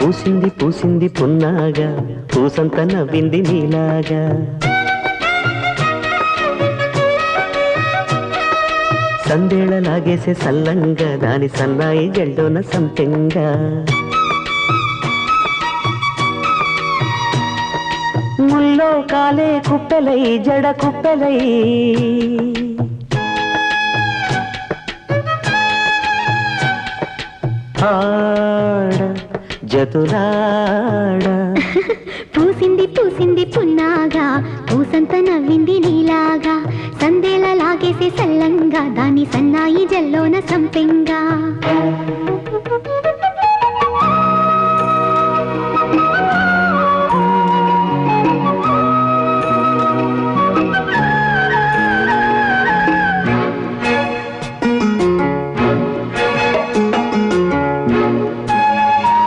పూసింది పూసింది పున్నాగా పూసంత నవ్వింది నీలాగా సందేళ లాగేసే సల్లంగా దాని సన్నాయి జల్లోన సంపెంగా ముల్లో కాలే కుప్పెలై జడ కుప్పెలై ఆడ జతులాడ పూసింది పూసింది పున్నాగా పూసంత నవ్వింది నీలాగా సందేల లాగేసే సల్లంగా దాని సన్నాయి జల్లోన సంపెంగా